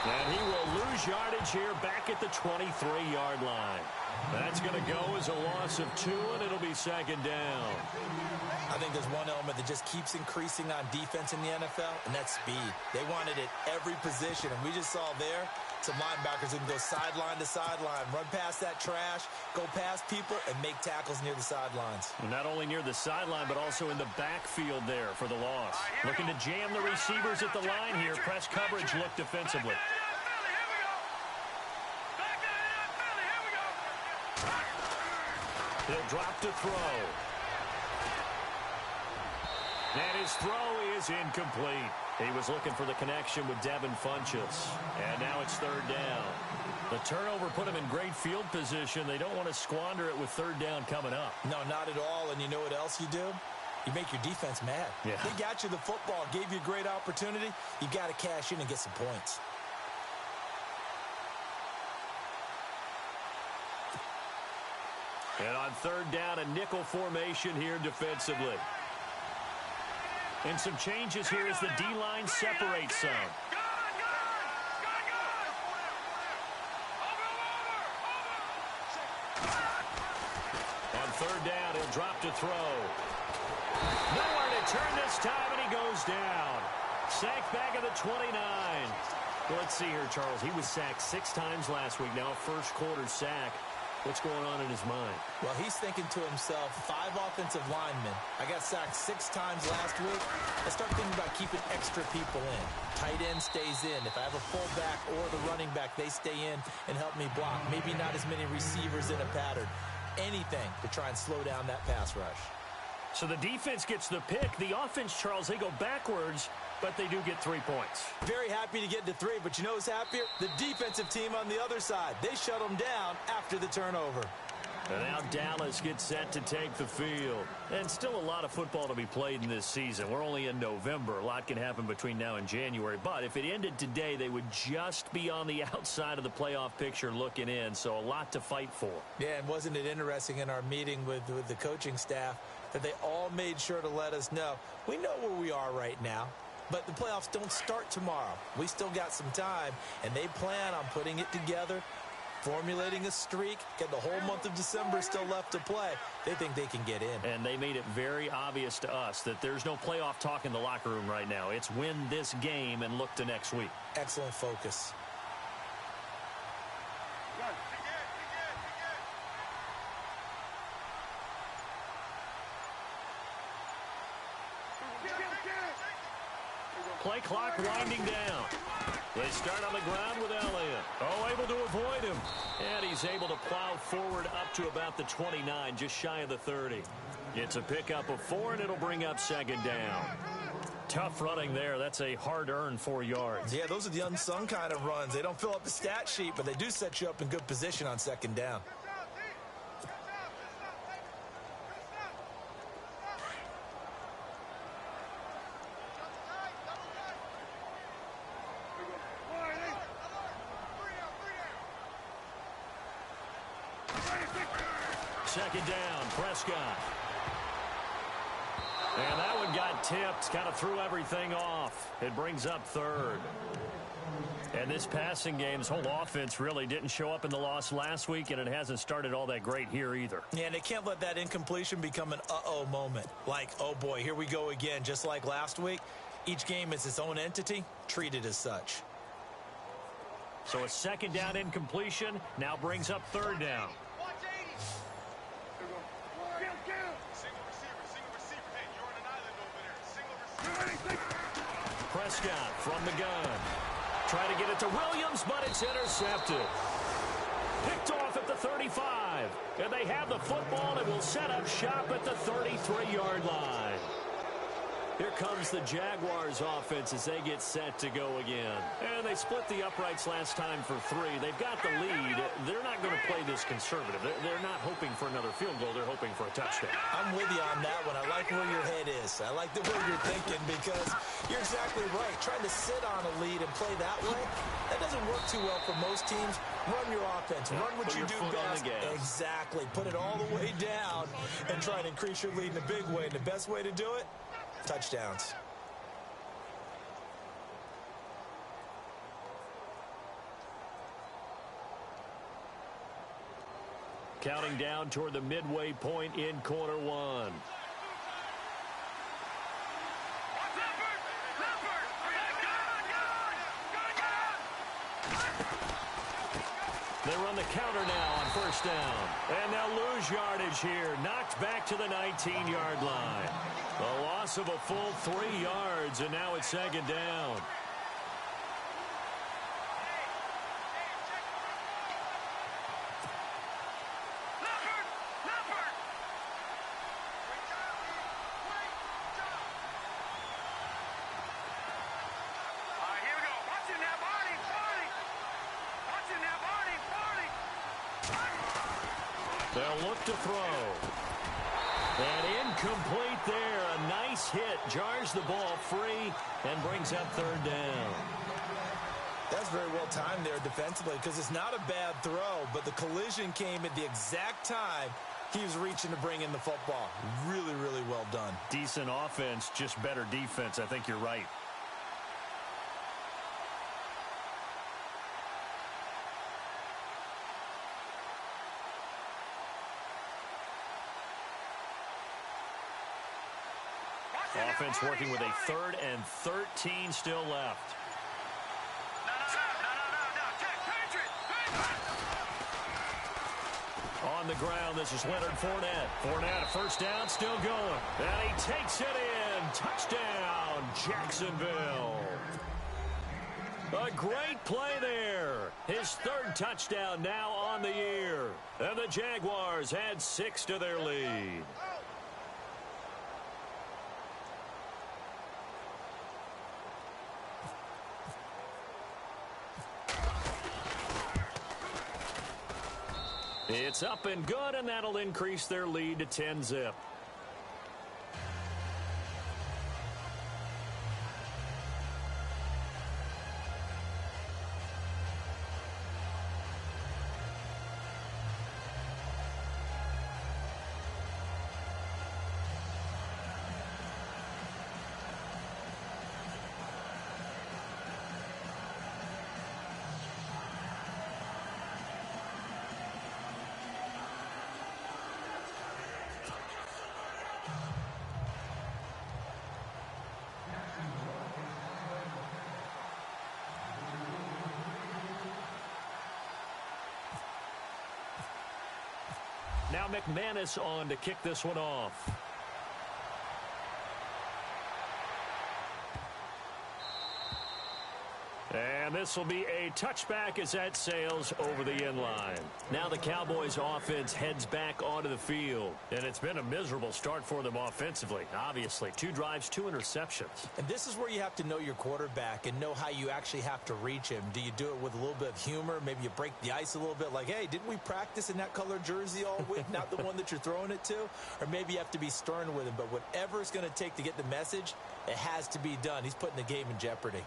And he will lose yardage here back at the 23-yard line. That's going to go as a loss of 2, and it'll be second down. I think there's one element that just keeps increasing on defense in the NFL, and that's speed. They want it at every position, and we just saw there some linebackers who can go sideline to sideline, run past that trash, go past people, and make tackles near the sidelines. And not only near the sideline, but also in the backfield there for the loss. Looking to jam the receivers at the line here. Press coverage look defensively. He'll drop to throw. And his throw is incomplete. He was looking for the connection with Devin Funchess. And now it's third down. The turnover put him in great field position. They don't want to squander it with third down coming up. No, not at all. And you know what else you do? You make your defense mad. Yeah. They got you the football, gave you a great opportunity. You got to cash in and get some points. And on third down, a nickel formation here defensively. And some changes here as the D-line separates some. On third down, he'll drop to throw. Nowhere to turn this time, and he goes down. Sacked back at the 29. Well, let's see here, Charles. He was sacked 6 times last week. Now a first quarter sack. What's going on in his mind? Well, he's thinking to himself, 5 offensive linemen. I got sacked 6 times last week. I start thinking about keeping extra people in. Tight end stays in. If I have a fullback or the running back, they stay in and help me block. Maybe not as many receivers in a pattern. Anything to try and slow down that pass rush. So the defense gets the pick. The offense, Charles, they go backwards, but they do get 3 points. Very happy to get to 3, but you know who's happier? The defensive team on the other side. They shut them down after the turnover. And now Dallas gets set to take the field. And still a lot of football to be played in this season. We're only in November. A lot can happen between now and January. But if it ended today, they would just be on the outside of the playoff picture looking in. So a lot to fight for. Yeah, and wasn't it interesting in our meeting with the coaching staff that they all made sure to let us know, we know where we are right now. But the playoffs don't start tomorrow. We still got some time, and they plan on putting it together, formulating a streak, get the whole month of December still left to play. They think they can get in. And they made it very obvious to us that there's no playoff talk in the locker room right now. It's win this game and look to next week. Excellent focus. Play clock winding down. They start on the ground with Elliott. Oh, able to avoid him. And he's able to plow forward up to about the 29, just shy of the 30. It's a pickup of 4, and it'll bring up second down. Tough running there. That's a hard-earned 4 yards. Yeah, those are the unsung kind of runs. They don't fill up the stat sheet, but they do set you up in good position on second down. Second down, Prescott. And that one got tipped, kind of threw everything off. It brings up third. And this passing game, this whole offense really didn't show up in the loss last week, and it hasn't started all that great here either. Yeah, and they can't let that incompletion become an uh-oh moment. Like, oh boy, here we go again, just like last week. Each game is its own entity, treated as such. So a second down incompletion now brings up third down. Prescott from the gun. Try to get it to Williams, but it's intercepted. Picked off at the 35. And they have the football and will set up shop at the 33-yard line. Here comes the Jaguars offense as they get set to go again. And they split the uprights last time for 3. They've got the lead. They're not going to play this conservative. They're not hoping for another field goal. They're hoping for a touchdown. I'm with you on that one. I like where your head is. I like the way you're thinking because you're exactly right. Trying to sit on a lead and play that way, that doesn't work too well for most teams. Run your offense. Run what you do best. Exactly. Put it all the way down and try and increase your lead in a big way. And the best way to do it, touchdowns. Counting down toward the midway point in quarter one. They run the counter now on first down. And they'll lose yardage here. Knocked back to the 19-yard line. A loss of a full 3 yards, and now it's second down. They'll look to throw. And incomplete there. A nice hit. Jars the ball free and brings up third down. That's very well timed there defensively because it's not a bad throw, but the collision came at the exact time he was reaching to bring in the football. Really, really well done. Decent offense, just better defense. I think you're right. Offense working with a 3rd and 13 still left. On the ground, this is Leonard Fournette. Fournette, a first down, still going. And he takes it in. Touchdown, Jacksonville. A great play there. His 3rd touchdown now on the year. And the Jaguars add 6 to their lead. It's up and good, and that'll increase their lead to 10-zip. Now McManus on to kick this one off. And this will be a touchback as that sails over the end line. Now the Cowboys offense heads back onto the field. And it's been a miserable start for them offensively. Obviously, 2 drives, 2 interceptions. And this is where you have to know your quarterback and know how you actually have to reach him. Do you do it with a little bit of humor? Maybe you break the ice a little bit like, hey, didn't we practice in that color jersey all week? Not the one that you're throwing it to? Or maybe you have to be stern with him. But whatever it's going to take to get the message, it has to be done. He's putting the game in jeopardy.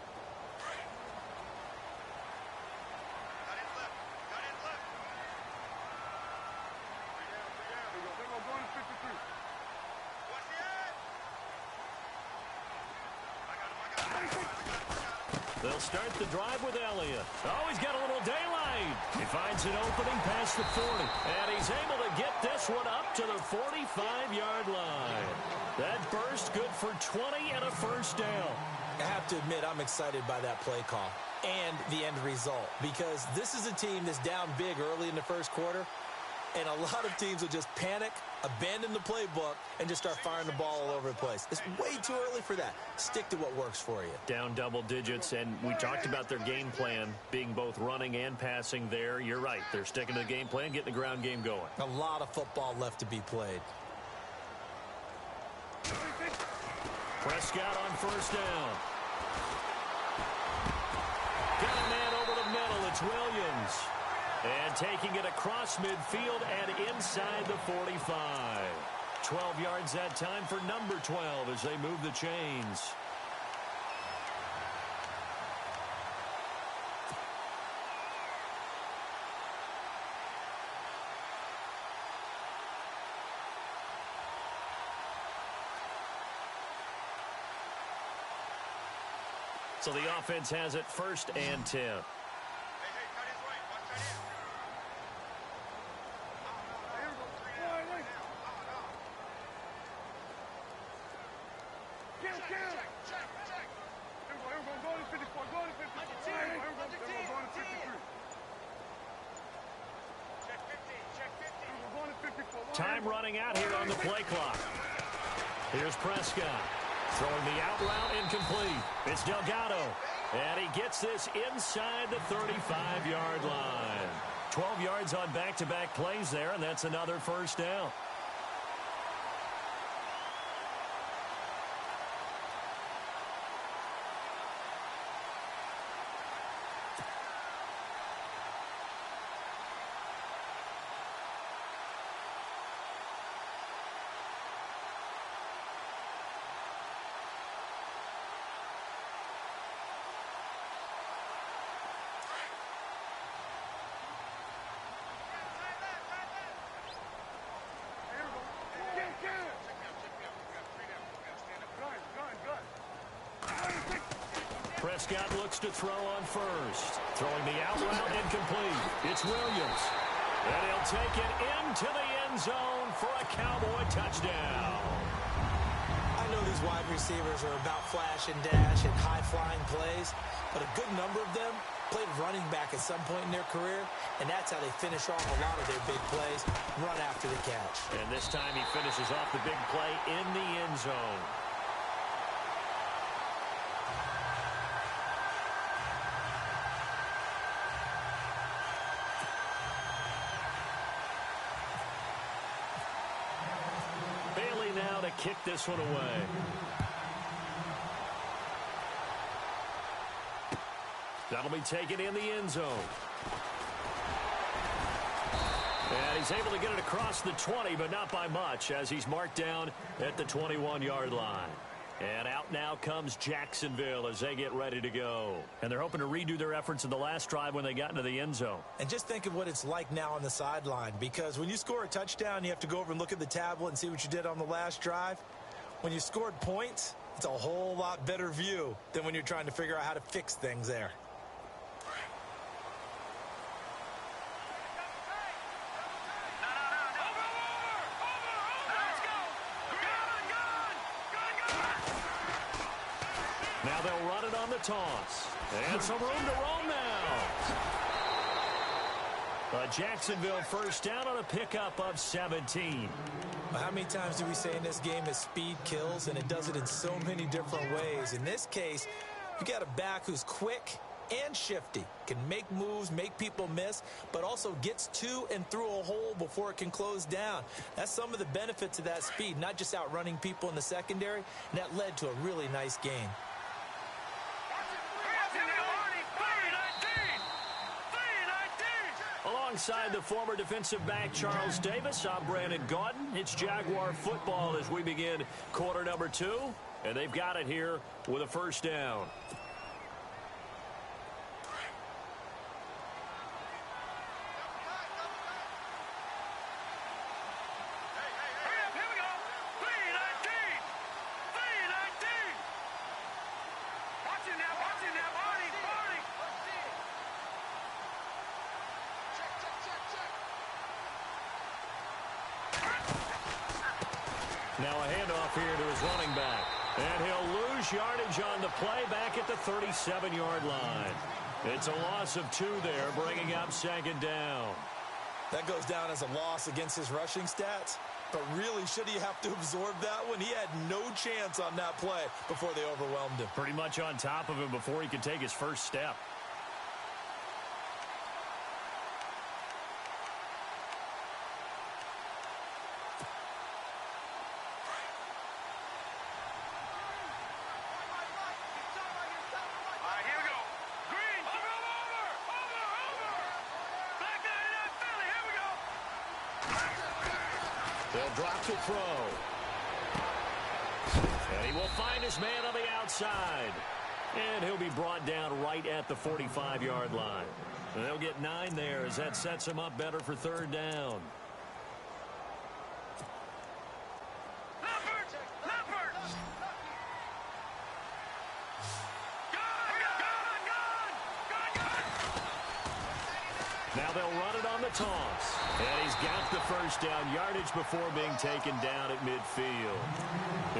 They'll start the drive with Elliott. Oh, he's got a little daylight. He finds an opening past the 40. And he's able to get this one up to the 45-yard line. That burst good for 20 and a first down. I have to admit, I'm excited by that play call and the end result because this is a team that's down big early in the first quarter, and a lot of teams will just panic, abandon the playbook, and just start firing the ball all over the place. It's way too early for that. Stick to what works for you. Down double digits, and we talked about their game plan being both running and passing there. You're right. They're sticking to the game plan, getting the ground game going. A lot of football left to be played. Prescott on first down. Got a man over the middle. It's Williams. And taking it across midfield and inside the 45. 12 yards that time for number 12 as they move the chains. So the offense has it 1st and 10. Time running out here on the play clock. Here's Prescott. Throwing the out route incomplete. It's Delgado. And he gets this inside the 35-yard line. 12 yards on back-to-back plays there, and that's another first down. Prescott looks to throw on first. Throwing the out route incomplete. It's Williams. And he'll take it into the end zone for a Cowboy touchdown. I know these wide receivers are about flash and dash and high-flying plays, but a good number of them played running back at some point in their career, and that's how they finish off a lot of their big plays, run after the catch. And this time he finishes off the big play in the end zone. Now to kick this one away. That'll be taken in the end zone. And he's able to get it across the 20, but not by much, as he's marked down at the 21-yard line. And out now comes Jacksonville as they get ready to go. And they're hoping to redo their efforts in the last drive when they got into the end zone. And just think of what it's like now on the sideline, because when you score a touchdown, you have to go over and look at the tablet and see what you did on the last drive. When you scored points, it's a whole lot better view than when you're trying to figure out how to fix things there. Now they'll run it on the toss. And some room to roam now. A Jacksonville first down on a pickup of 17. How many times do we say in this game that speed kills, and it does it in so many different ways? In this case, you got a back who's quick and shifty, can make moves, make people miss, but also gets to and through a hole before it can close down. That's some of the benefits of that speed, not just outrunning people in the secondary, and that led to a really nice game. Alongside the former defensive back Charles Davis, I'm Brandon Gaudin. It's Jaguar football as we begin quarter number 2, and they've got it here with a first down. Now a handoff here to his running back. And he'll lose yardage on the play back at the 37-yard line. It's a loss of 2 there, bringing up second down. That goes down as a loss against his rushing stats. But really, should he have to absorb that one? He had no chance on that play before they overwhelmed him. Pretty much on top of him before he could take his first step. They'll drop to throw. And he will find his man on the outside. And he'll be brought down right at the 45-yard line. And they'll get 9 there as that sets him up better for third down. Now they'll run it on the toss. And he's got the first down yardage before being taken down at midfield.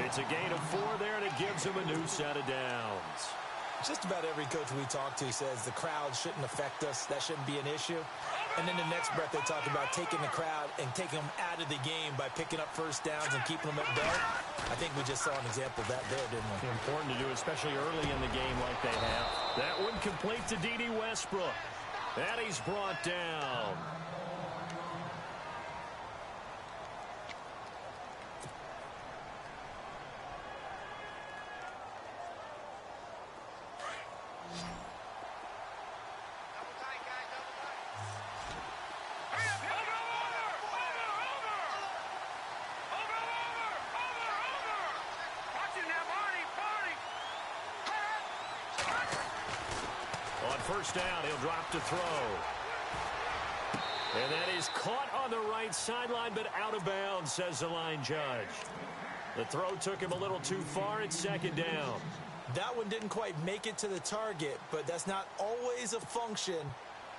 It's a gain of 4 there, and it gives him a new set of downs. Just about every coach we talk to says the crowd shouldn't affect us. That shouldn't be an issue. And then the next breath they talk about taking the crowd and taking them out of the game by picking up first downs and keeping them at bay. I think we just saw an example of that there, didn't we? Important to do, especially early in the game like they have. That one complete to D.D. Westbrook. And he's brought down. First down, he'll drop to throw. And that is caught on the right sideline, but out of bounds, says the line judge. The throw took him a little too far. It's second down. That one didn't quite make it to the target, but that's not always a function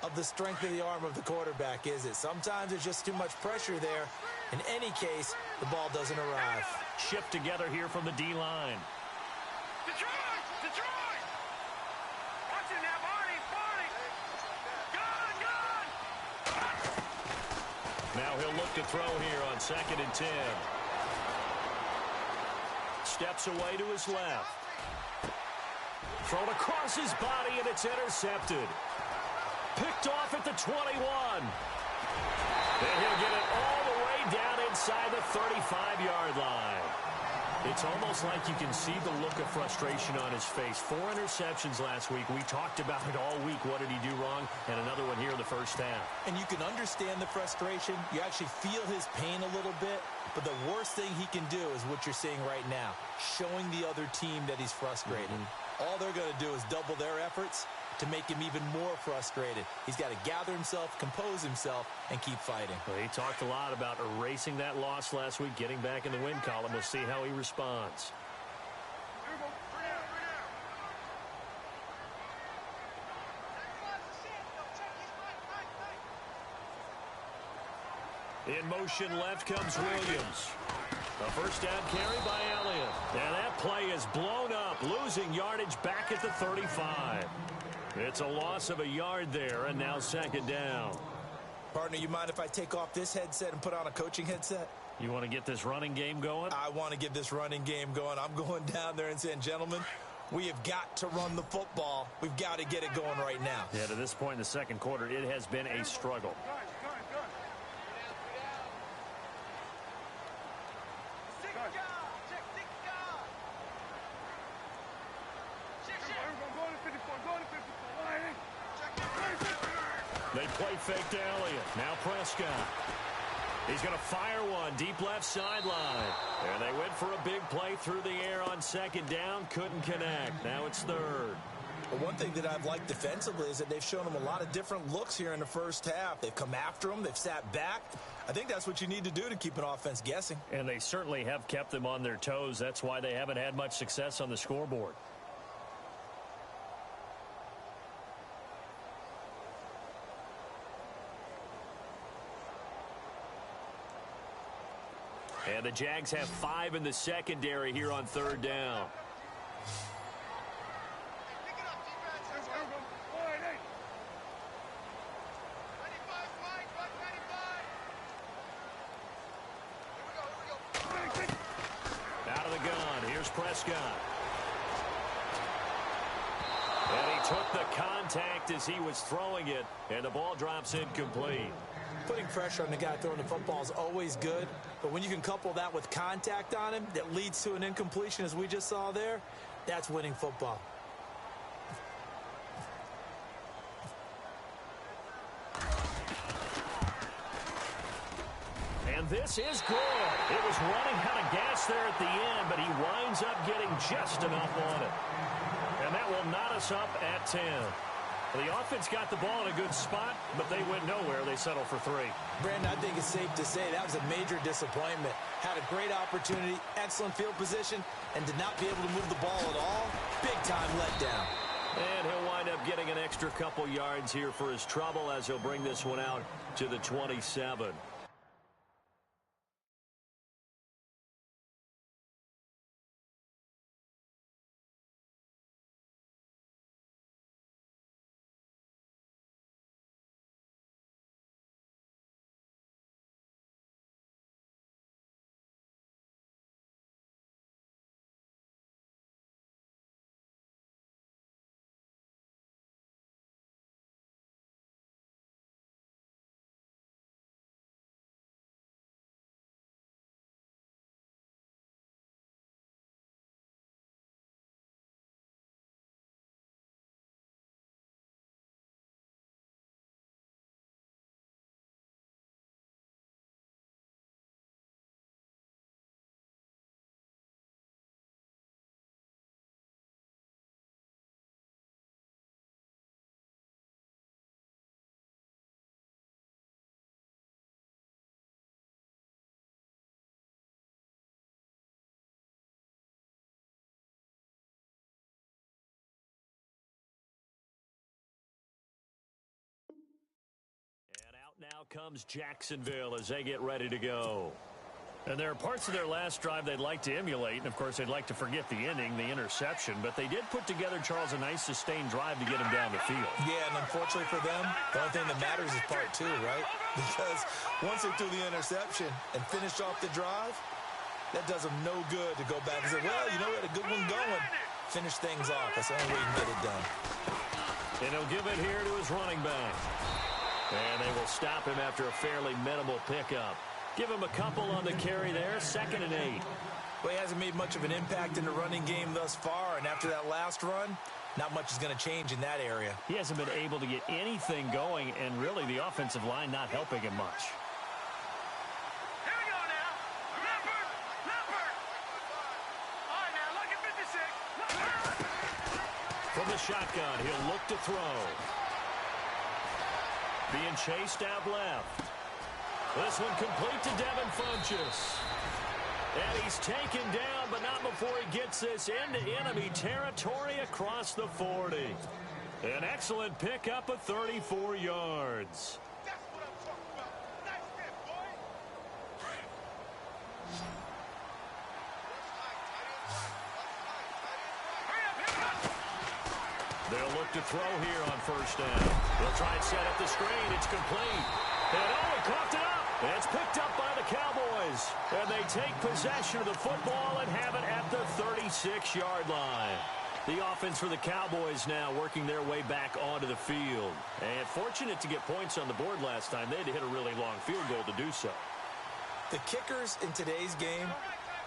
of the strength of the arm of the quarterback, is it? Sometimes there's just too much pressure there. In any case, the ball doesn't arrive. Shift together here from the D-line. Now he'll look to throw here on 2nd and 10. Steps away to his left. Thrown across his body, and it's intercepted. Picked off at the 21. And he'll get it all the way down inside the 35-yard line. It's almost like you can see the look of frustration on his face. 4 interceptions last week. We talked about it all week. What did he do wrong? And another one here in the first half. And you can understand the frustration. You actually feel his pain a little bit. But the worst thing he can do is what you're seeing right now, showing the other team that he's frustrated. All they're going to do is double their efforts to make him even more frustrated. He's got to gather himself, compose himself, and keep fighting. Well, he talked a lot about erasing that loss last week, getting back in the win column. We'll see how he responds. In motion left comes Williams. A first down carry by Elliott. And that play is blown up, losing yardage back at the 35. It's a loss of a yard there, and now second down. Partner, you mind if I take off this headset and put on a coaching headset? You want to get this running game going? I want to get this running game going. I'm going down there and saying, gentlemen, we have got to run the football. We've got to get it going right now. Yeah, to this point in the second quarter, it has been a struggle. They play fake to Elliott. Now Prescott. He's going to fire one deep left sideline. And they went for a big play through the air on second down. Couldn't connect. Now it's third. Well, one thing that I've liked defensively is that they've shown him a lot of different looks here in the first half. They've come after him. They've sat back. I think that's what you need to do to keep an offense guessing. And they certainly have kept them on their toes. That's why they haven't had much success on the scoreboard. And the Jags have 5 in the secondary here on third down. Out of the gun, here's Prescott. And he took the contact as he was throwing it, and the ball drops incomplete. Putting pressure on the guy throwing the football is always good, but when you can couple that with contact on him that leads to an incompletion, as we just saw there, that's winning football. And this is good. It was running out of gas there at the end, but he winds up getting just enough on it. And that will knot us up at 10. The offense got the ball in a good spot, but they went nowhere. They settled for 3. Brandon, I think it's safe to say that was a major disappointment. Had a great opportunity, excellent field position, and did not be able to move the ball at all. Big-time letdown. And he'll wind up getting an extra couple yards here for his trouble as he'll bring this one out to the 27. Out now comes Jacksonville as they get ready to go. And there are parts of their last drive they'd like to emulate. And, of course, they'd like to forget the inning, the interception. But they did put together, Charles, a nice sustained drive to get them down the field. Yeah, and unfortunately for them, the only thing that matters is part two, right? Because once they threw the interception and finished off the drive, that does them no good to go back and say, well, you know, we had a good one going. Finish things off. That's the only way you can get it done. And he'll give it here to his running back. And they will stop him after a fairly minimal pickup. Give him a couple on the carry there, 2nd and 8. Well, he hasn't made much of an impact in the running game thus far, and after that last run, not much is going to change in that area. He hasn't been able to get anything going, and really the offensive line not helping him much. Here we go now. Leopard. All right, now, look at 56. From the shotgun, he'll look to throw. Being chased out left. This one complete to Devin Funchess. And he's taken down, but not before he gets this into enemy territory across the 40. An excellent pickup of 34 yards. That's what I'm talking about. Nice hit, boy. They'll look to throw here on 1st down. They'll try and set up the screen. It's complete. And he coughed it up. It's picked up by the Cowboys. And they take possession of the football and have it at the 36-yard line. The offense for the Cowboys now working their way back onto the field. And fortunate to get points on the board last time. They had to hit a really long field goal to do so. The kickers in today's game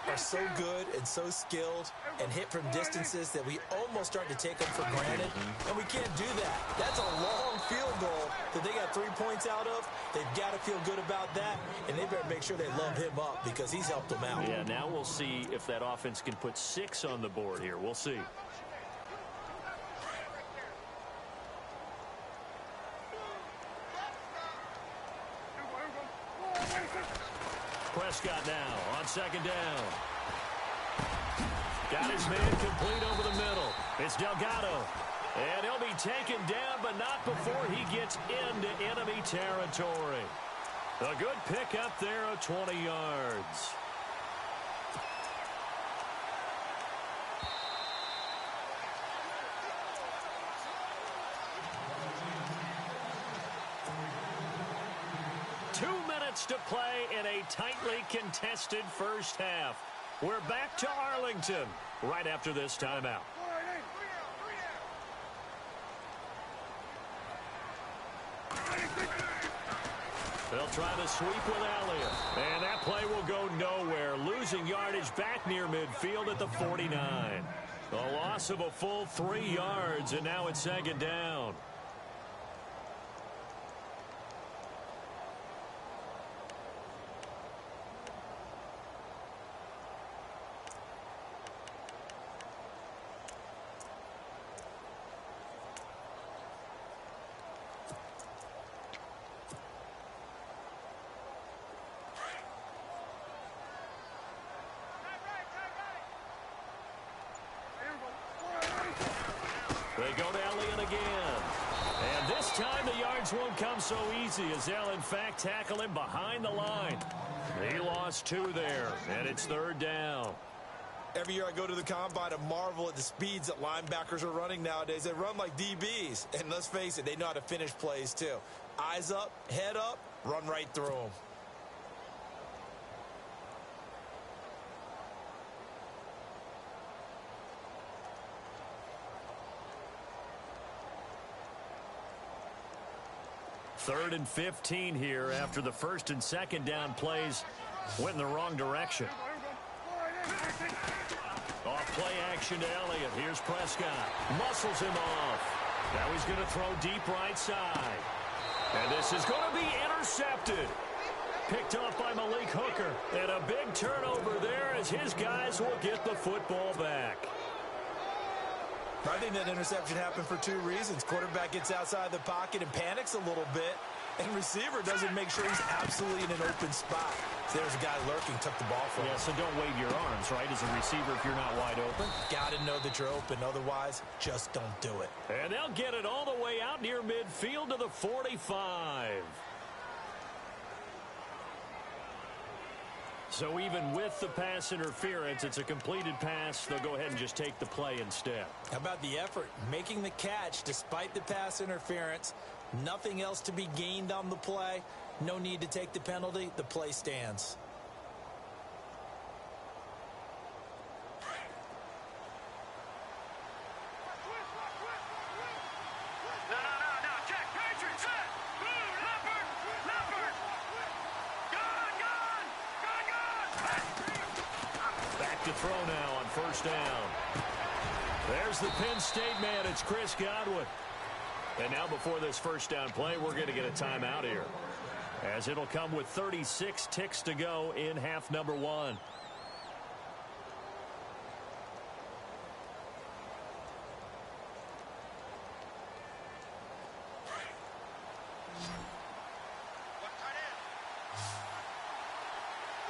are so good and so skilled and hit from distances that we almost start to take them for granted, and we can't do that. That's a long field goal that they got 3 points out of. They've got to feel good about that, and they better make sure they love him up because he's helped them out. Yeah, now we'll see if that offense can put 6 on the board here. We'll see. Prescott now on 2nd down. Got his man complete over the middle. It's Delgado. And he'll be taken down, but not before he gets into enemy territory. A good pickup there of 20 yards. To play in a tightly contested first half. We're back to Arlington right after this timeout. They'll try to sweep with Elliott. And that play will go nowhere. Losing yardage back near midfield at the 49. A loss of a full 3 yards, and now it's 2nd down. They go to Elliott again. And this time the yards won't come so easy as they'll, in fact, tackle him behind the line. He lost 2 there, and it's 3rd down. Every year I go to the combine and marvel at the speeds that linebackers are running nowadays. They run like DBs. And let's face it, they know how to finish plays too. Eyes up, head up, run right through them. Third and 15 here after the 1st and 2nd down plays went in the wrong direction. Off play action to Elliott. Here's Prescott. Muscles him off. Now he's going to throw deep right side. And this is going to be intercepted. Picked off by Malik Hooker. And a big turnover there as his guys will get the football back. I think that interception happened for 2 reasons. Quarterback gets outside the pocket and panics a little bit, and receiver doesn't make sure he's absolutely in an open spot. So there's a guy lurking, took the ball from him. Yeah, so don't wave your arms, right, as a receiver if you're not wide open. Got to know that you're open. Otherwise, just don't do it. And they'll get it all the way out near midfield to the 45. So even with the pass interference, it's a completed pass. They'll go ahead and just take the play instead. How about the effort? Making the catch despite the pass interference. Nothing else to be gained on the play. No need to take the penalty. The play stands. No. Check. Patriot, set. Move. Leopard. Gone. Back to throw now on first down. There's the Penn State man. It's Chris Godwin. And now before this first down play, we're going to get a timeout here, as it'll come with 36 ticks to go in half number one.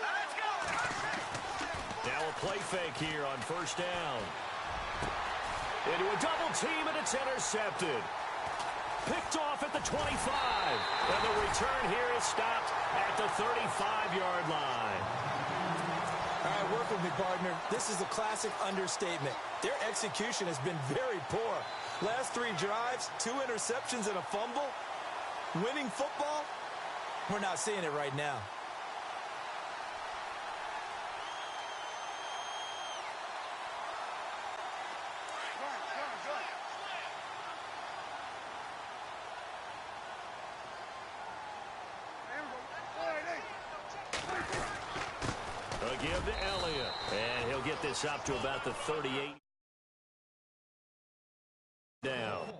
Let's go. Now a play fake here on first down. Into a double team, and it's intercepted. Picked off at the 25. And the return here is stopped at the 35-yard line. All right, work with me, partner. This is a classic understatement. Their execution has been very poor. Last 3 drives, 2 interceptions and a fumble. Winning football? We're not seeing it right now. A give to Elliott. And he'll get this up to about the 38 down.